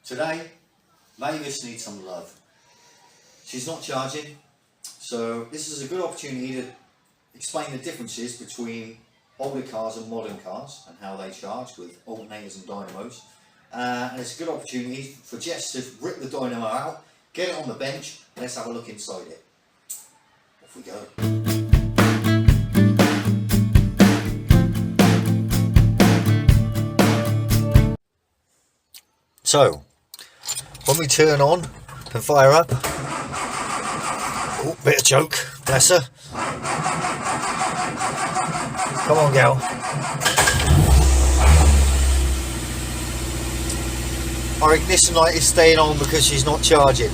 Today, Mavis needs some love. She's not charging, so this is a good opportunity to explain the differences between older cars and modern cars and how they charge with alternators and dynamos. And it's a good opportunity for Jess to rip the dynamo out, get it on the bench, and let's have a look inside it. Off we go. So, when we turn on and fire up, oh, bit of joke, bless her. Come on, gal. Our ignition light is staying on because she's not charging.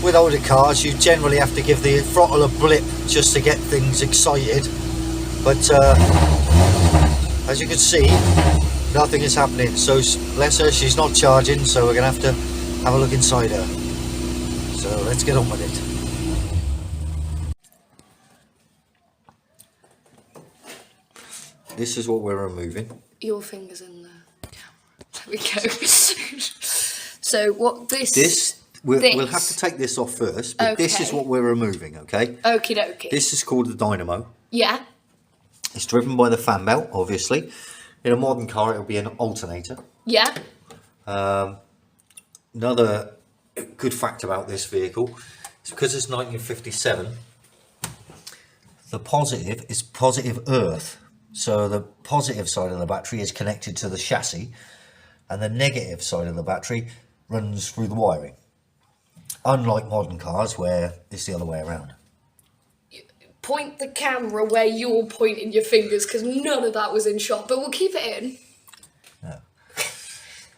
With older cars, you generally have to give the throttle a blip just to get things excited. But as you can see, nothing is happening. So bless her, she's not charging, so we're going to have a look inside her. So let's get on with it. This is what we're removing. Your fingers in the camera. There we go. So what we'll have to take this off first, but this is what we're removing, okay? Okie dokie. This is called the dynamo. Yeah. It's driven by the fan belt, obviously. In a modern car, it'll be an alternator. Yeah. Another good fact about this vehicle is because it's 1957, the positive is positive earth. So the positive side of the battery is connected to the chassis, and the negative side of the battery runs through the wiring. Unlike modern cars where it's the other way around. Point the camera where you're pointing your fingers, because none of that was in shot, but we'll keep it in. Oh.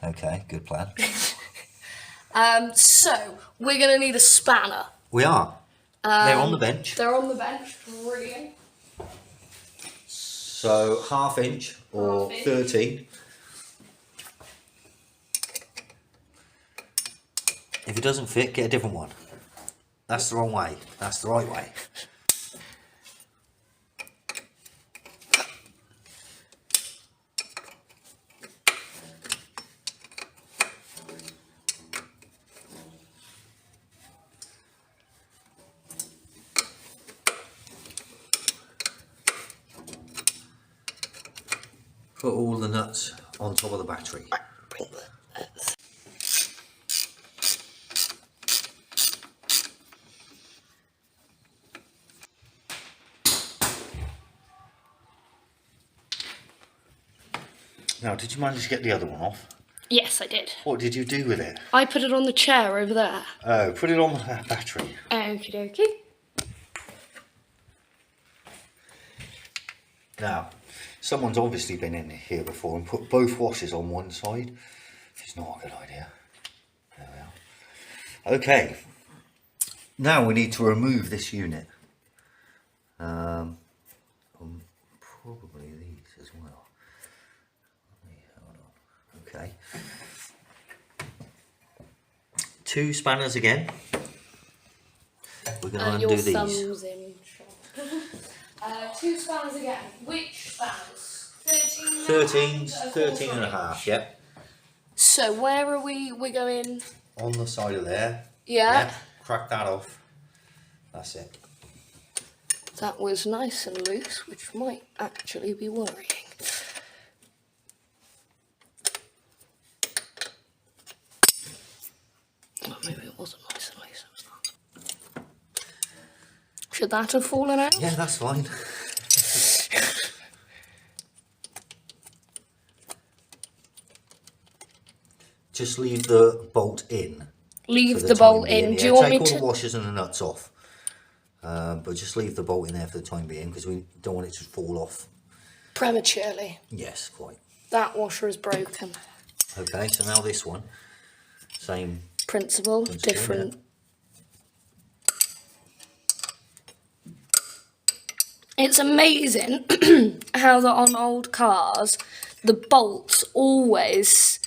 Okay, good plan. So we're going to need a spanner. We are. They're on the bench. They're on the bench. Brilliant. So ½ inch or 13. If it doesn't fit, get a different one. That's the wrong way. That's the right way. Put all the nuts on top of the battery. Now, did you manage to get the other one off? Yes, I did. What did you do with it? I put it on the chair over there. Oh, put it on the battery. Okie dokie. Now, someone's obviously been in here before and put both washers on one side. It's not a good idea. There we are. Okay. Now we need to remove this unit. Probably these as well. Hold on. Okay. 2 spanners again. We're going to undo these. Your thumb's in shot. 2 spanners again. Which spanners? 13 and a half, yep. So where are we? We're going... On the side of there. Yeah. Yep. Crack that off. That's it. That was nice and loose, which might actually be worrying. Oh, maybe it wasn't nice and loose. Should that have fallen out? Yeah, that's fine. Just leave the bolt in. Leave the bolt in. Do you want me to... Take all the washers and the nuts off. But just leave the bolt in there for the time being because we don't want it to fall off. Prematurely. Yes, quite. That washer is broken. Okay, so now this one. Same Principle, different. Yeah. It's amazing how that on old cars, the bolts always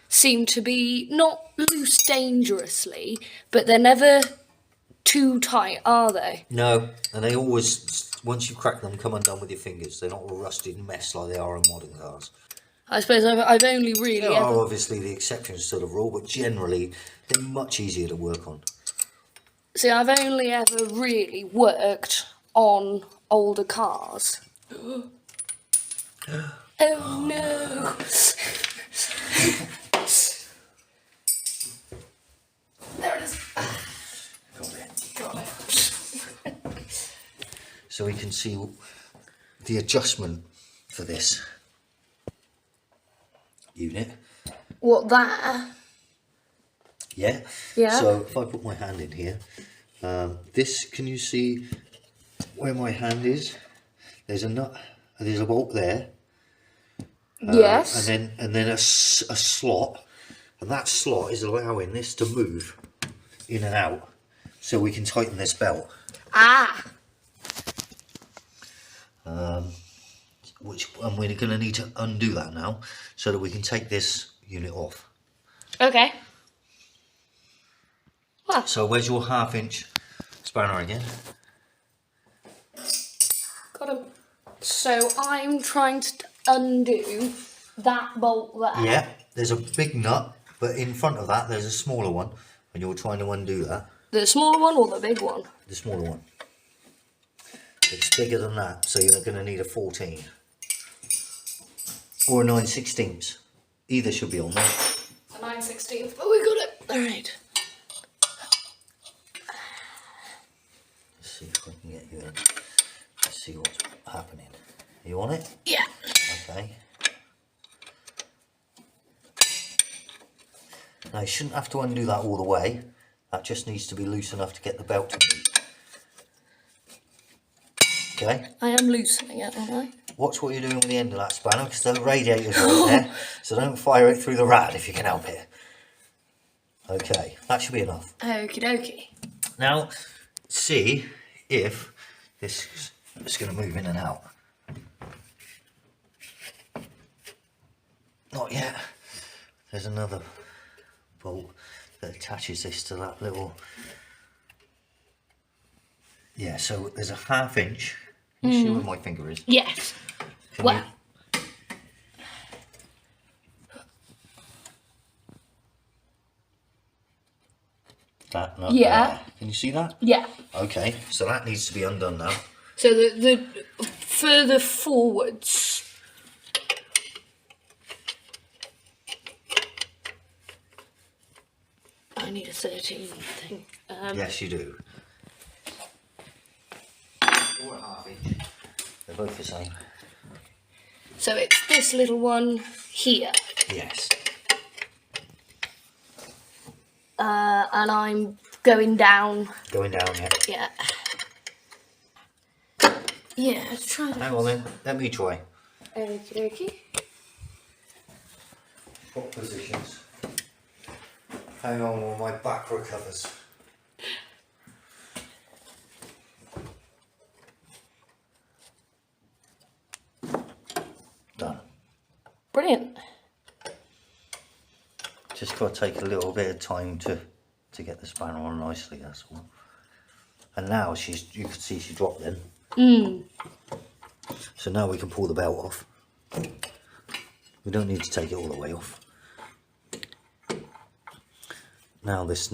seem to be not loose dangerously, but they're never too tight, are they? No, and they always, once you crack them, come undone with your fingers. They're not all rusted and mess like they are in modern cars. I suppose I've only really There are ever... obviously the exceptions to the rule, but generally they're much easier to work on. See, I've only ever really worked on older cars. Oh no! There it is. Got it. So we can see the adjustment for this unit. What, that? Yeah? Yeah. So if I put my hand in here, this, can you see where my hand is? There's a nut, there's a bolt there. Yes. And then a slot, and that slot is allowing this to move in and out, so we can tighten this belt. Ah. And we're going to need to undo that now, so that we can take this unit off. Okay. Well. So where's your 1/2-inch spanner again? Got him. So I'm trying to undo that bolt there. Yeah, there's a big nut, but in front of that there's a smaller one, and you're trying to undo that. The smaller one or the big one? The smaller one. It's bigger than that, so you're going to need a 14 or a 9/16. Either should be on there. A 9/16, but we got it. All right. Let's see if I can get you in. Let's see what's happening. Are you on it? Yeah. Okay. Now you shouldn't have to undo that all the way. That just needs to be loose enough to get the belt to move. Okay. I am loosening it, aren't I? Watch what you're doing with the end of that spanner, because the radiator's right there, so don't fire it through the rad if you can help it. Okay, that should be enough. Okie dokie. Now, see if this is going to move in and out. Not yet. There's another bolt that attaches this to that little... Yeah, so there's a 1/2-inch. Can you see where my finger is? Yes. Can Well. That nut Yeah. there. Can you see that? Yeah. Okay, so that needs to be undone now. So the further forwards. I need a 13 thing. Yes, you do. Or a 1/2-inch. They're both the same. So it's this little one here. Yes. And I'm going down. Going down, yeah. Yeah. Yeah, let's try that. Hang on then, let me try. Okie dokie. What positions? Hang on while my back recovers. Done. Brilliant. Just got to take a little bit of time to get the spanner on nicely, that's all. And now you can see she dropped then. So now we can pull the belt off. We don't need to take it all the way off. Now this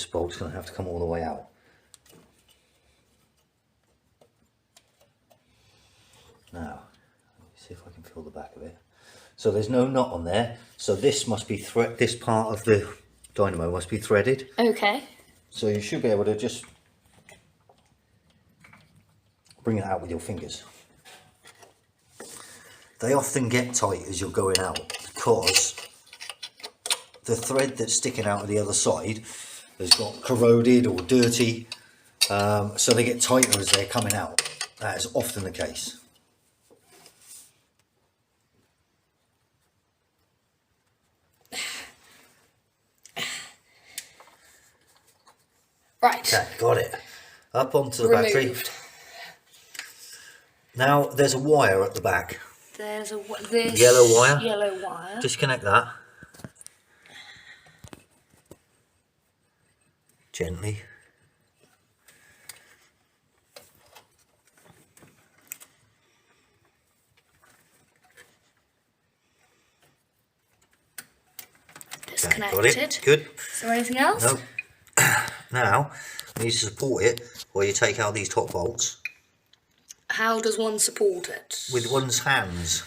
bolt's going to have to come all the way out. Now, let me see if I can feel the back of it. So there's no knot on there. So this must be this part of the dynamo must be threaded. Okay. So you should be able to just bring it out with your fingers. They often get tight as you're going out because the thread that's sticking out of the other side has got corroded or dirty, so they get tighter as they're coming out. That is often the case. Right. Okay, got it. Up onto the Removed. battery. Now there's a wire at the back. There's this Yellow wire. Yellow wire. Disconnect that. Gently. connected. Got it, good. Is there anything else? No. Now, you need to support it while you take out these top bolts. How does one support it? With one's hands.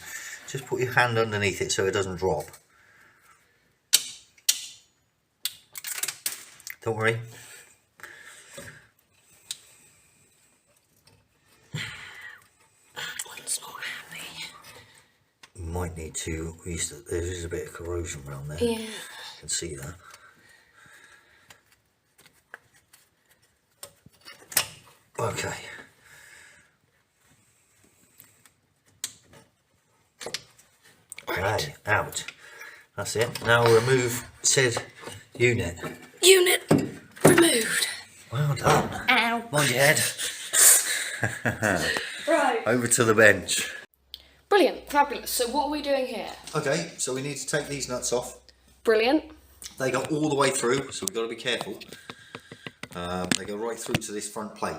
Just put your hand underneath it so it doesn't drop. Don't worry. One's not happy. You might need to, there is a bit of corrosion around there. Yeah. You can see that. Okay. Right, out. That's it. Now remove said unit. Unit removed. Well done. Ow. Mind your head. Right. Over to the bench. Brilliant. Fabulous. So what are we doing here? Okay, so we need to take these nuts off. Brilliant. They go all the way through, so we've got to be careful. They go right through to this front plate.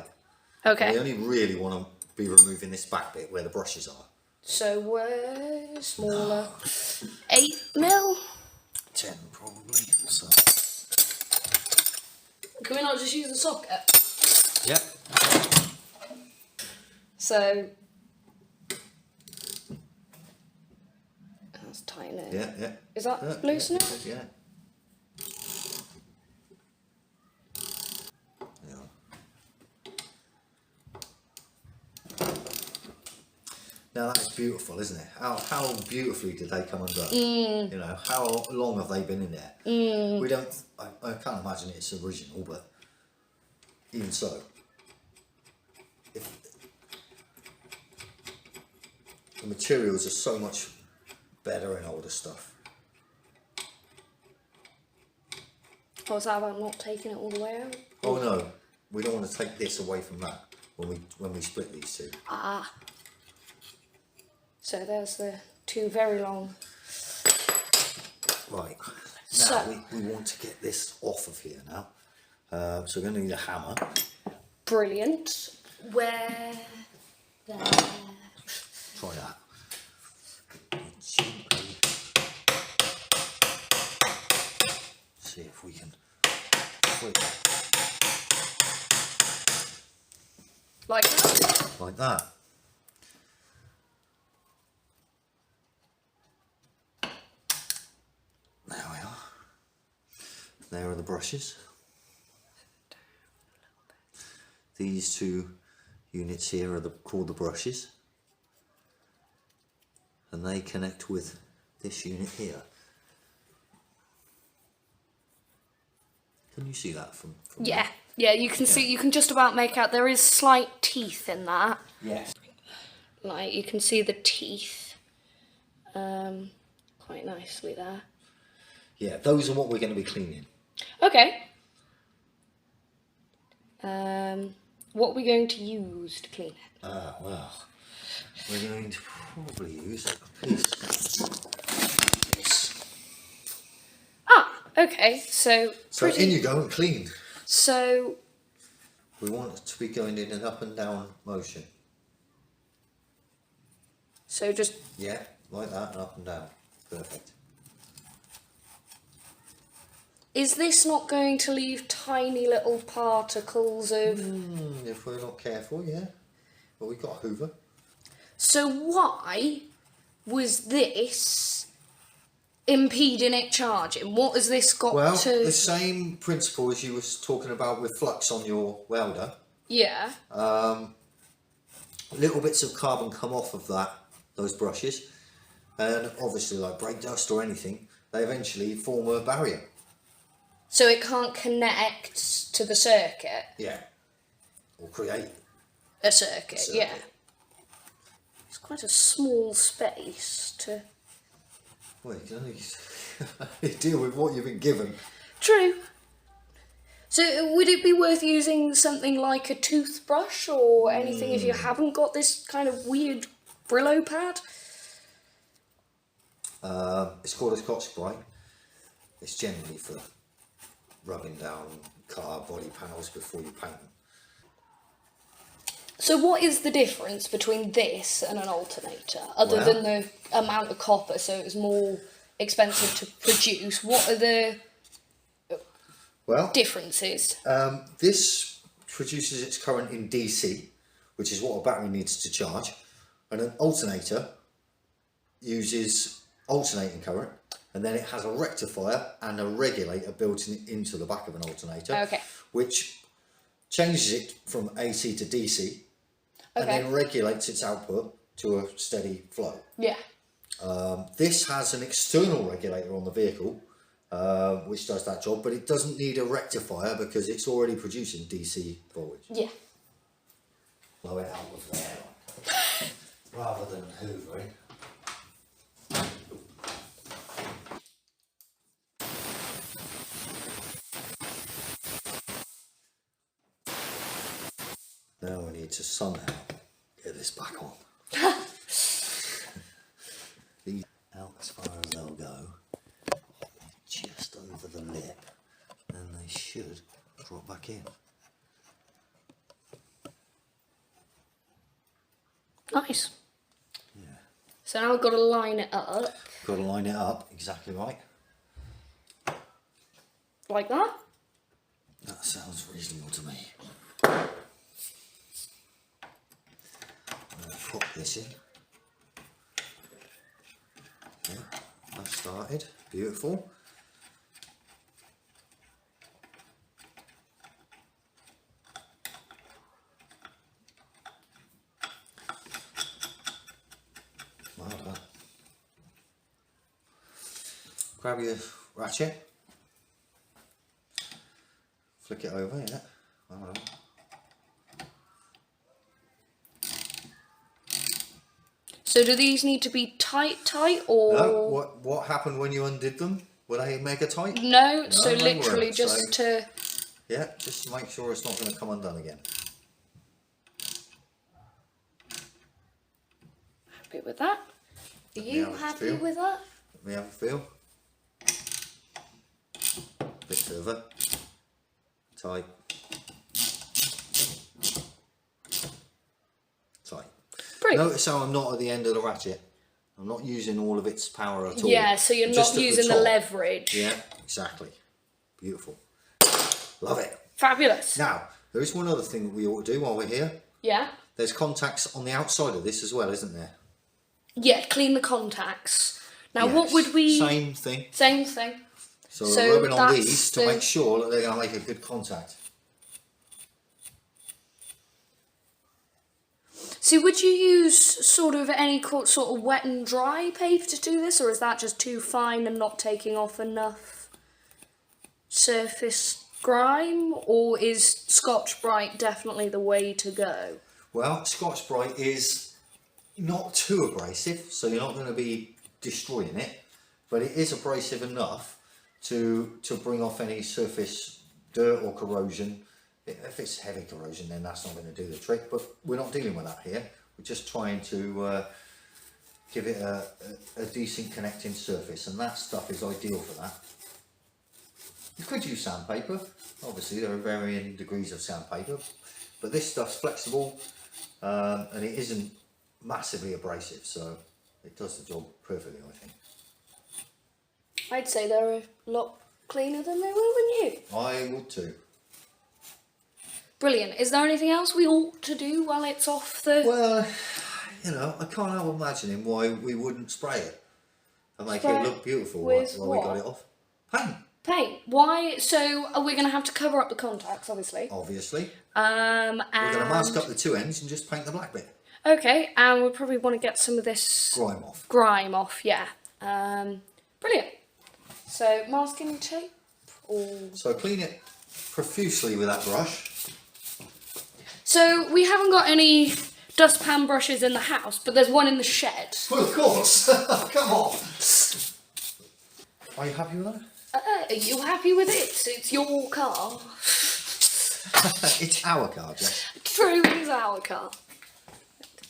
Okay. We only really want to be removing this back bit where the brushes are. So we're smaller. 8mm? 10 probably. So. Can we not just use the socket? Yep. So that's tighten it. Yeah, yeah. Is that Yeah, loosen it? Yeah. Now that's beautiful, isn't it? How beautifully did they come undone? You know, how long have they been in there? We don't. I can't imagine it's original, but even so, the materials are so much better in older stuff. Oh, is that about not taking it all the way out? Oh no, we don't want to take this away from that when we split these two. Ah. So there's the two very long. Right. Now So we want to get this off of here now. So we're going to need a hammer. brilliant. Where? There. Try that. See if we can flip Like that? like that. There we are. There are the brushes. These two units here are called the brushes, and they connect with this unit here. Can you see that from Yeah. Yeah, you can see, you can just about make out there is slight teeth in that. Yes. Like, you can see the teeth quite nicely there. Yeah, those are what we're going to be cleaning. Okay. What are we going to use to clean it? Well, we're going to probably use a piece of this. Ah, okay, so In you go and clean. So We want it to be going in an up and down motion. So just Yeah, like that, and up and down. Perfect. is this not going to leave tiny little particles of? If we're not careful, yeah. But we've got a hoover. So why was this impeding it charging? What has this got Well, to? the same principle as you was talking about with flux on your welder. Yeah. Little bits of carbon come off of those brushes, and obviously like brake dust or anything, they eventually form a barrier. So it can't connect to the circuit. Yeah. Or create A circuit. circuit. Yeah. It's quite a small space to. Well, you can only deal with what you've been given. True. So would it be worth using something like a toothbrush or anything if you haven't got this kind of weird Brillo pad? It's called a Scotch Brite. It's generally for rubbing down car body panels before you paint them. So what is the difference between this and an alternator, other Well- than the amount of copper, so it's more expensive to produce. What are the Well, differences? this produces its current in DC, which is what a battery needs to charge, and an alternator uses alternating current, and then it has a rectifier and a regulator built into the back of an alternator, Okay. which changes it from AC to DC, and Okay. then regulates its output to a steady flow. Yeah. This has an external regulator on the vehicle, which does that job, but it doesn't need a rectifier because it's already producing DC voltage. Yeah. Blow it out of there, rather than hoovering. Now we need to somehow get this back on. These out as far as they'll go, just over the lip, and they should drop back in. Nice. Yeah. So now we've got to line it up Got to line it up exactly right. like that. That sounds reasonable to me. I'm going to pop this in. Yeah, that's started. Beautiful. Well done. Grab your ratchet. Flick it over, yeah. Well done. So do these need to be tight, or No, what happened when you undid them? Were they mega tight? no? So they literally weren't, just so- to. Yeah, just to make sure it's not going to come undone again. Happy with that? Are you have a happy feel. with that? Let me have a feel. Bit further. Tight. Tight. Brilliant. Notice how I'm not at the end of the ratchet. I'm not using all of its power at all. Yeah, so you're Just not at using the top. leverage. Yeah, exactly. Beautiful. Love it. Fabulous. Now, there is one other thing that we ought to do while we're here. Yeah. There's contacts on the outside of this as well, isn't there? Yeah, clean the contacts. Now, what Yes. would we... Same thing. Same thing. So, So we're rubbing on that's these to the- make sure that they're going to make a good contact. So would you use sort of any sort of wet and dry paper to do this, or is that just too fine and not taking off enough surface grime, or is Scotch-Brite definitely the way to go? Well, Scotch-Brite is not too abrasive, so you're not going to be destroying it, but it is abrasive enough to bring off any surface dirt or corrosion. If it's heavy corrosion, then that's not going to do the trick, but we're not dealing with that here. We're just trying to give it a decent connecting surface, and that stuff is ideal for that. You could use sandpaper. Obviously, there are varying degrees of sandpaper, but this stuff's flexible and it isn't massively abrasive, so it does the job perfectly, I think. I'd say they're a lot cleaner than they were when new. I would too. Brilliant. Is there anything else we ought to do while it's off the... Well, you know, I can't help imagining why we wouldn't spray it and make Spray it it look beautiful with while we got what? it off. Paint, Paint. Why? So are we going to have to cover up the contacts, obviously? obviously. And... We're going to mask up the two ends and just paint the black bit. Okay, and we'll probably want to get some of this Grime off. yeah. Brilliant. So, masking tape, or... So clean it profusely with that brush. So, we haven't got any dustpan brushes in the house, but there's one in the shed. Well, of course. Come on. Are you happy with that? Are you happy with it? It's your car. It's our car, Jess. True, it's our car.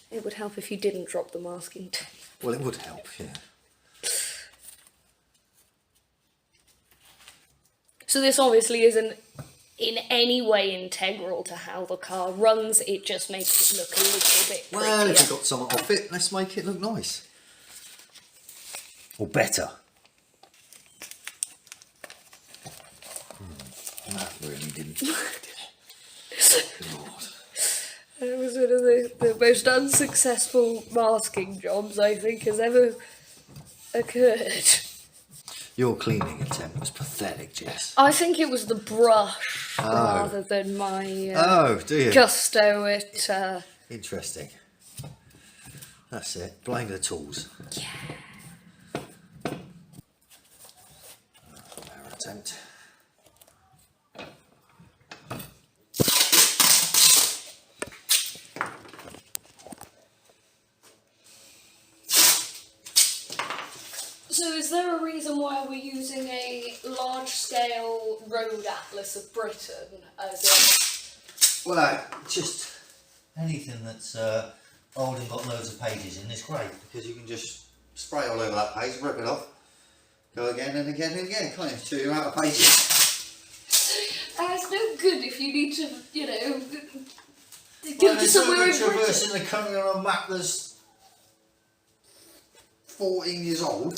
It would help if you didn't drop the masking tape. Well, it would help, yeah. So this obviously isn't in any way integral to how the car runs, it just makes it look a little bit prettier. Well, if you've got something off it, let's make it look nice. Or better. really didn't. God. It was one of the most unsuccessful masking jobs I think has ever occurred. Your cleaning attempt was pathetic, Jess. I think it was the brush rather than my Do you? gusto at... Interesting. That's it. Blame the tools. Yeah. Our attempt. So is there a reason why we're using a large-scale road atlas of Britain as Well, just anything that's old and got loads of pages in is great because you can just spray all over that page, rip it off, go again and again and again, can't you? Till you're out of pages. it's no good if you need to, you know, Well, go to somewhere in Britain. traversing the country on a map that's 14 years old.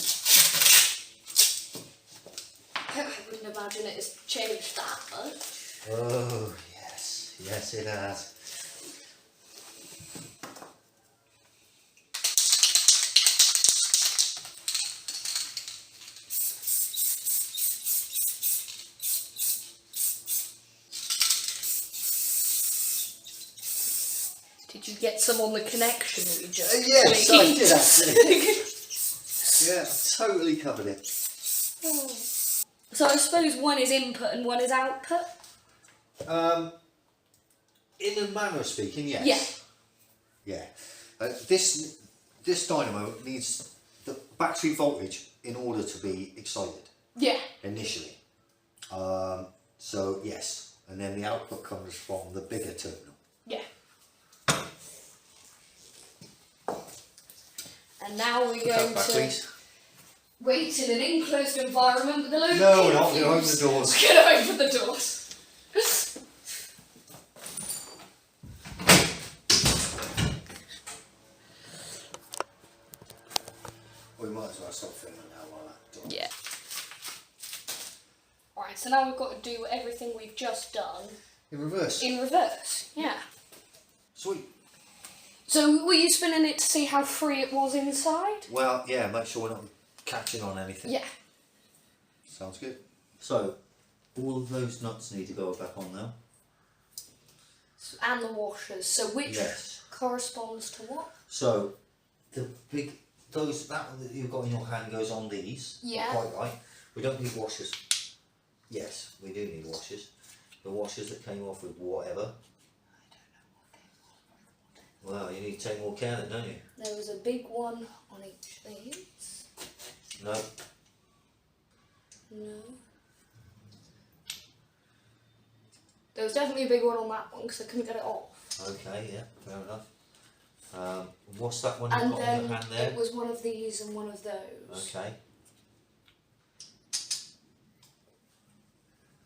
I wouldn't imagine it has changed that much. Oh, yes. Yes, it has. Did you get some on the connection we just Yes, I cleaned? did actually. Yeah, I totally covered it. So I suppose one is input and one is output? In a manner of speaking, yes. Yeah. This dynamo needs the battery voltage in order to be excited Yeah. initially. So yes, and then the output comes from the bigger terminal. Yeah. And now we're going Back, to please. wait in an enclosed environment with a load No, of we're not. We're going to open the doors. We're going to open the doors. We might as well stop filming now while that door. Yeah. Right, so now we've got to do everything we've just done In reverse. in reverse. Yeah. Sweet. So were you spinning it to see how free it was inside? Well, yeah, make sure we're not catching on anything. Yeah. Sounds good. So, all of those nuts need to go back on now. And the washers. So which Yes. corresponds to what? So, the big, that one that you've got in your hand goes on these. Yeah. Quite right. We don't need washers. Yes, we do need washers. The washers that came off with whatever. Well, you need to take more care then, don't you? There was a big one on each of these. No. No. There was definitely a big one on that one because I couldn't get it off. Okay, yeah, fair enough. What's that one And you've got in then your hand there? it was one of these and one of those. Okay.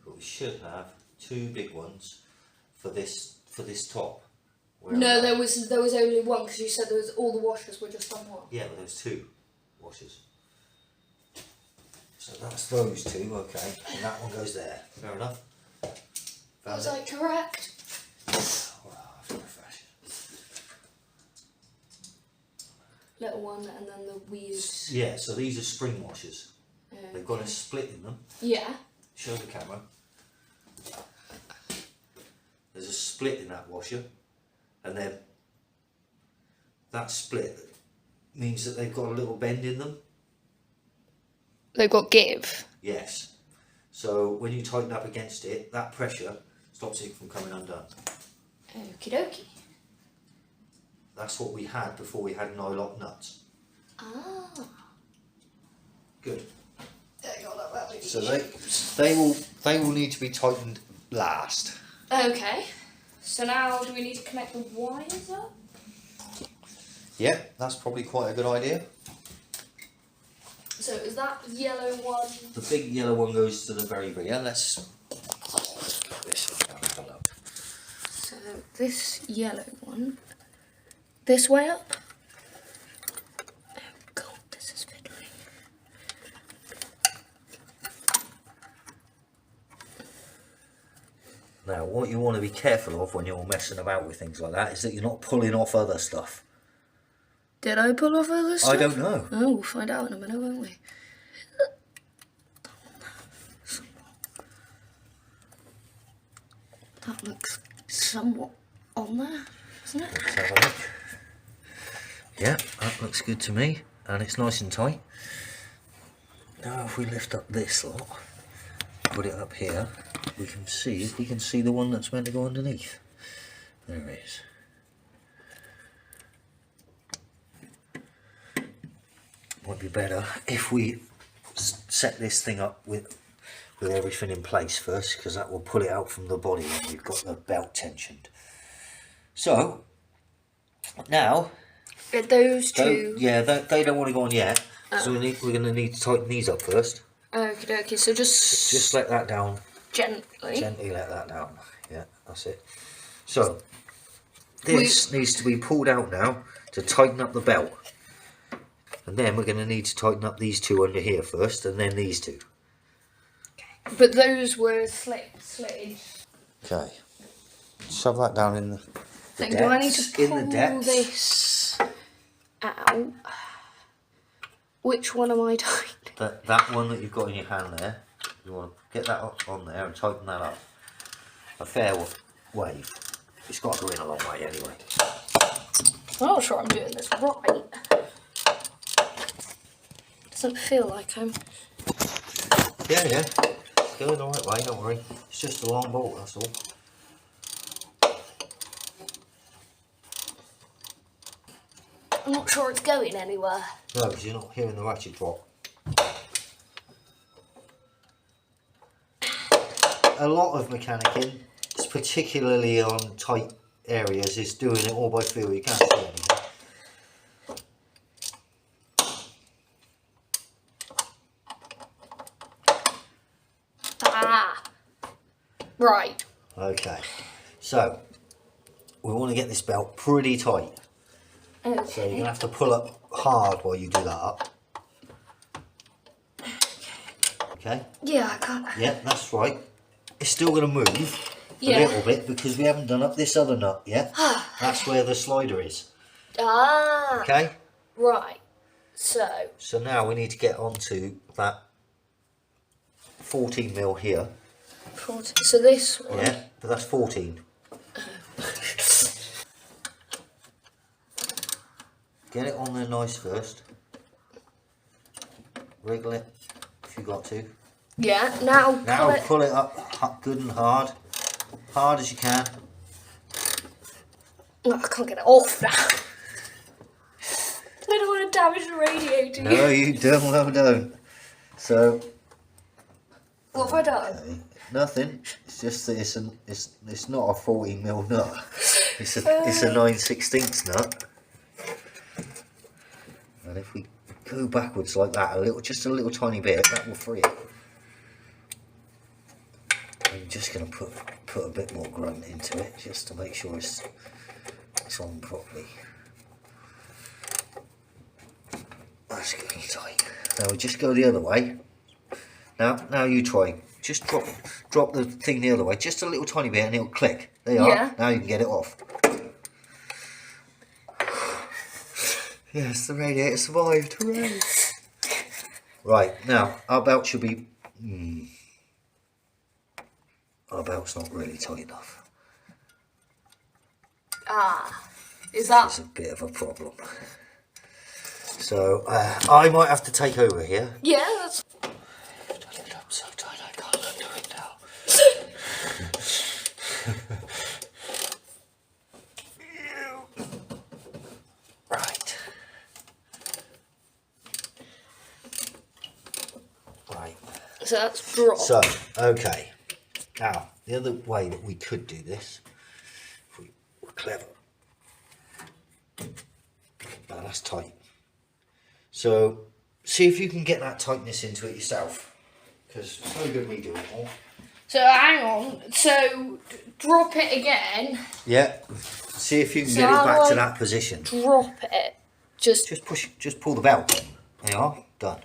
But we should have two big ones for this top. Where No, are they? there was only one because you said there was all the washers were just on one. Yeah, but there's two washers. So that's those two, okay. And that one goes there. Fair enough. Found Was it? I correct? Well, for a fashion. Little one and then the weird. Yeah, so these are spring washers. They've got a split in them. Yeah. Show the camera. There's a split in that washer, and then that split means that they've got a little bend in them. They've got give. Yes. So when you tighten up against it, that pressure stops it from coming undone. Okie dokie. That's what we had before we had nylock nuts. Ah. Good. There you go, that would be So they will need to be tightened last. Okay. So now do we need to connect the wires up? Yeah, that's probably quite a good idea. So is that yellow one? The big yellow one goes to the very end. Let's get this and have a look. So this yellow one. This way up? Oh god, this is fiddling. Now, what you want to be careful of when you're messing about with things like that is that you're not pulling off other stuff. Did I pull off other stuff? I don't know. Oh, we'll find out in a minute, won't we? That looks somewhat on there, doesn't it? Let's have a look. Yeah, that looks good to me, and it's nice and tight. Now, if we lift up this lot, put it up here, we can see if we can see the one that's meant to go underneath. There it is. Might be better if we set this thing up with everything in place first, because that will pull it out from the body when we've got the belt tensioned. So now, Those two. they don't want to go on yet, so we're going to need to tighten these up first. Okay, so just Let that down. gently. Gently let that down. Yeah, that's it. So this needs to be pulled out now to tighten up the belt, and then we're going to need to tighten up these two under here first, and then these two. But those were slid. Okay, shove that down in the Then do I need to pull depths. this out? Which one am I doing? That one that you've got in your hand there, you want to get that up on there and tighten that up a fair wave. It's got to go in a long way anyway. I'm not sure I'm doing this right. Doesn't feel like I'm. Yeah. It's going the right way, don't worry. It's just a long bolt, that's all. I'm not sure it's going anywhere. No, because you're not hearing the ratchet drop. A lot of mechanicking, particularly on tight areas, is doing it all by feel. You can't see anything. Right. Okay, so we want to get this belt pretty tight. Okay. So you're going to have to pull up hard while you do that up. Okay? Yeah, I can't. Yeah, that's right. It's still going to move Yeah. a little bit because we haven't done up this other nut yet. That's where the slider is. Ah. Okay? Right. So now we need to get onto that 14mm here. so this one. Yeah, but that's 14. Get it on there nice first. Wriggle it if you got to. Yeah. Now Pull it up good and hard. Hard as you can. Oh, I can't get it off now. I don't want to damage the radiator. No, you damn well don't. So. What have I done? Okay, nothing. It's just that it's not a 14mm nut. It's a 9/16 nut. And if we go backwards like that just a little tiny bit, that will free it. I'm just going to put a bit more grunt into it just to make sure it's on properly. That's good and tight. Now we just go the other way. Now you try. Just drop the thing the other way, just a little tiny bit, and it'll click. There you are. Now you can get it off. Yes, the radiator survived. Hooray! Right, now our belt should be. Our belt's not really tight enough. Is that? It's a bit of a problem. So I might have to take over here. Yeah, that's. I'm so tight I can't undo it now. Right. So that's drop. So, okay. Now, the other way that we could do this, if we were clever. Now that's tight. So, see if you can get that tightness into it yourself. Because it's no good me doing it all. So hang on. So drop it again. Yeah. See if you can So get it how back do to I that position. Drop it. Just Just pull the belt. There you are. Done.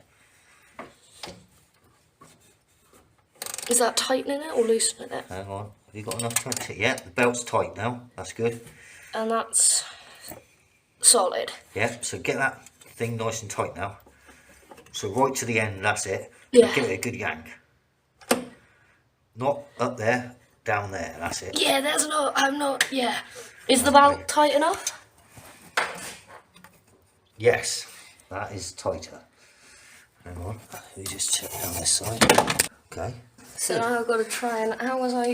is that tightening it or loosening it? Hang on. You got enough to yeah, the belt's tight now. That's good. And that's solid. Yeah, so get that thing nice and tight now. So right to the end, that's it. Yeah. Give it a good yank. Not up there, down there, that's it. Yeah, there's no, I'm not, yeah. Is the belt tight enough? Yes, that is tighter. Hang on, let me just check down this side. Okay. So now I've got to try and, how was I?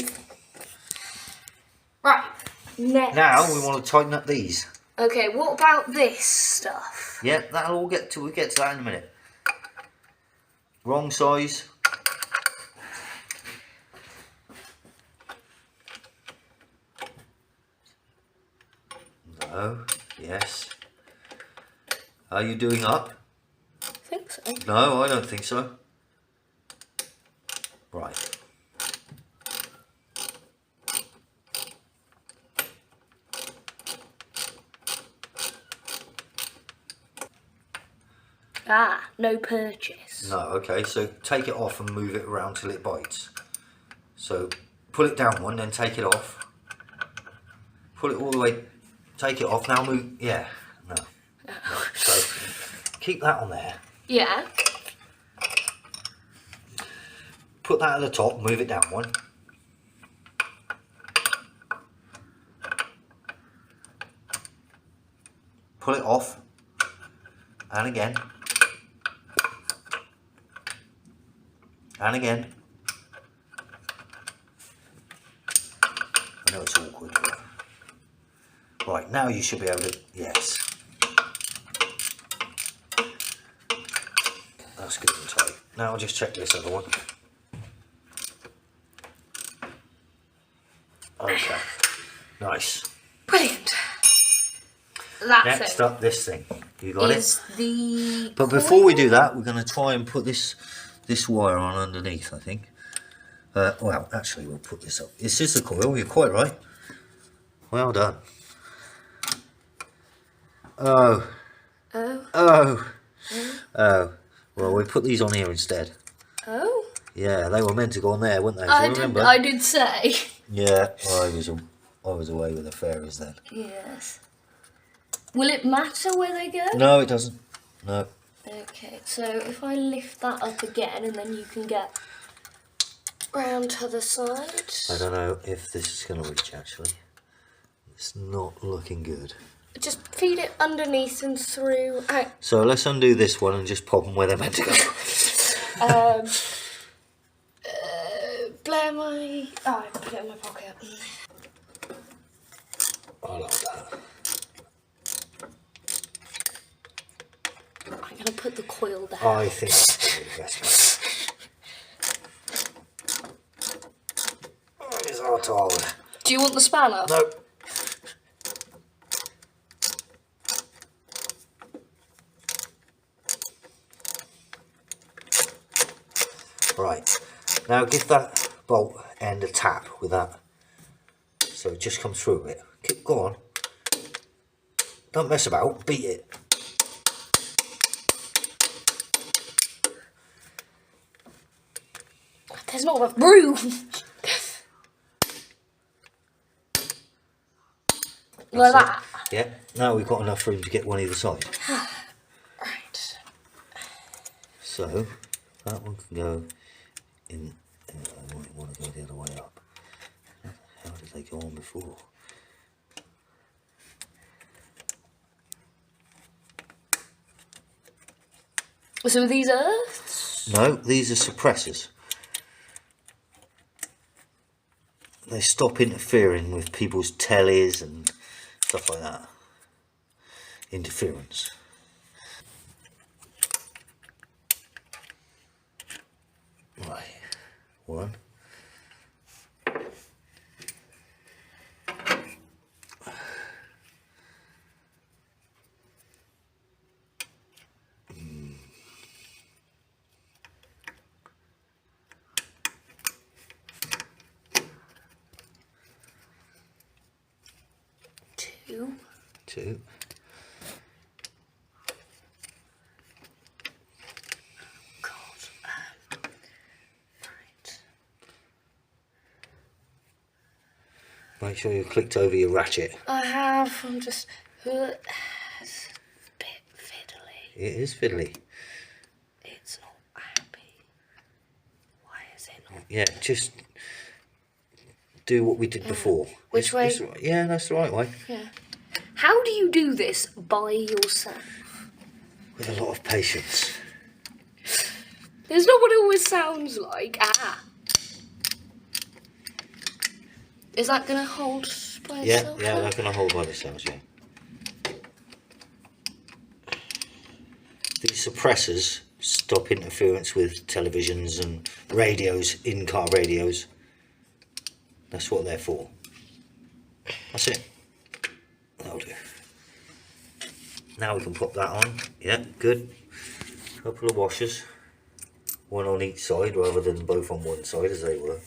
Right, next. Now we want to tighten up these. Okay, what about this stuff? Yeah, that'll all get to, we'll get to that in a minute. Wrong size. No, yes. Are you doing up? I think so. No, I don't think so. Right. Ah, no purchase. No, okay, so take it off and move it around till it bites. So pull it down one, then take it off. Pull it all the way, take it off, now move, yeah, no. So keep that on there. Yeah. Put that at the top, move it down one. Pull it off, and again. And again. I know it's awkward, but... Right, now you should be able to... Yes. That's good and tight. Now I'll just check this other one. Okay. Nice. Brilliant. That's Next it. up, this thing. You got Is it? the But before we do that, we're going to try and put this wire on underneath, I think. Well, actually, we'll put this up. This is the coil, you're quite right. Well done. Oh. Oh. Oh. Oh. Well, we put these on here instead. Oh. Yeah, they were meant to go on there, weren't they? Do you remember? I did say. Yeah, well, I was away with the fairies then. Yes. Will it matter where they go? No, it doesn't. No. Okay, so if I lift that up again and then you can get round to the side. I don't know if this is going to reach, actually. It's not looking good. Just feed it underneath and through. So let's undo this one and just pop them where they're meant to go. Blair, my... Oh, I put it in my pocket. I like that. I'm going to put the coil down. I think that's probably the best way. Oh, it's hard to hold. Do you want the spanner? No. Right. Now give that bolt end a tap with that. So it just comes through a bit. Go on. Don't mess about. Beat it. There's not enough room. Like that. Yeah. Now we've got enough room to get one either side. Right. So that one can go in. I might want to go the other way up. How did they go on before? So are these earths? No, these are suppressors. They stop interfering with people's tellies and stuff like that. Interference. Right. One. Two. God. Right. Make sure you clicked over your ratchet. I have. I'm just. It's a bit fiddly. It is fiddly. It's not happy. Why is it not? Yeah, just do what we did before. Which way? Yeah, that's the right way. Yeah. How do you do this by yourself? With a lot of patience. It's not what it always sounds like. Ah. Is that going to hold by itself? Yeah, they're going to hold by themselves, yeah. These suppressors stop interference with televisions and radios, in-car radios. That's what they're for. That's it. That'll do. Now we can pop that on. Yeah, good. Couple of washers. One on each side rather than both on one side as they were.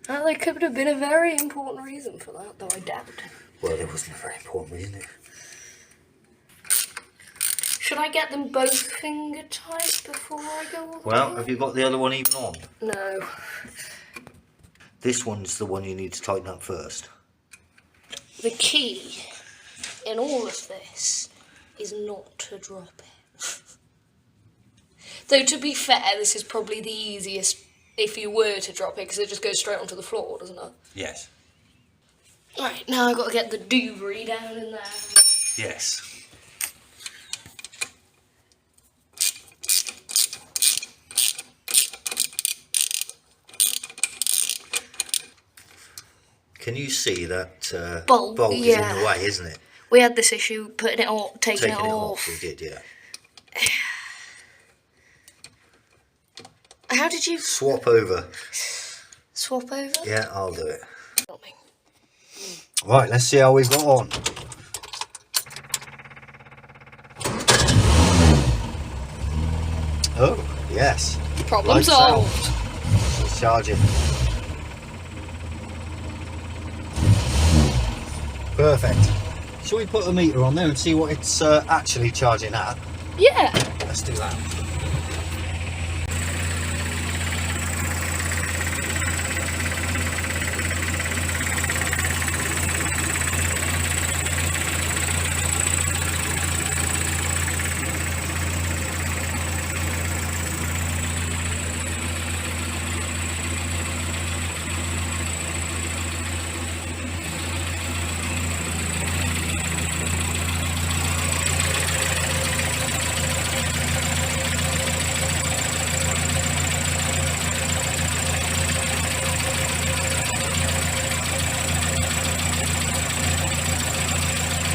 Well, there could have been a very important reason for that, though I doubt. Well, there wasn't a very important reason. Should I get them both finger tight before I go all the Well, way? have you got the other one even on? No. This one's the one you need to tighten up first. The key in all of this is not to drop it. Though, to be fair, this is probably the easiest if you were to drop it, because it just goes straight onto the floor, doesn't it? Yes. Right, now I've got to get the doovery down in there. Yes. Can you see that Bolt, bolt is in yeah. the way, isn't it? We had this issue putting it off, taking it off. We did, yeah. How did you Swap over. swap over? Yeah, I'll do it. Not me. Right, let's see how we've got on. Oh, yes. Problem Lights out. solved. It's charging. Perfect. Shall we put a meter on there and see what it's actually charging at? Yeah. Let's do that.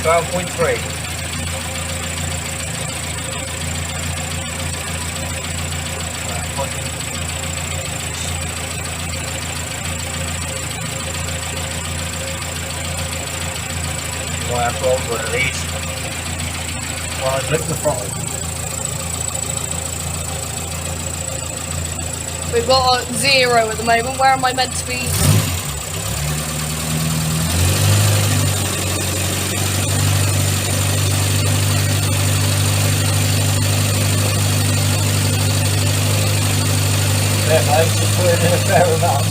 .3. Might have to hold one of these while I lift the throttle. We've got 0 at the moment. Where am I meant to be? There, mate, just put in a fair amount.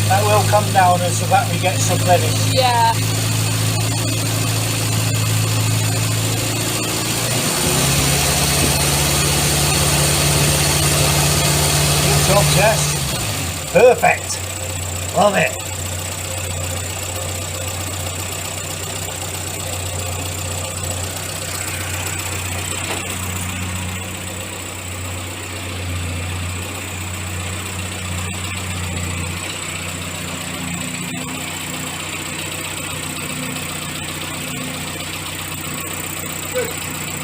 That will come down as the battery gets some reddish. Yeah. Good job, Jess. Perfect. Love it.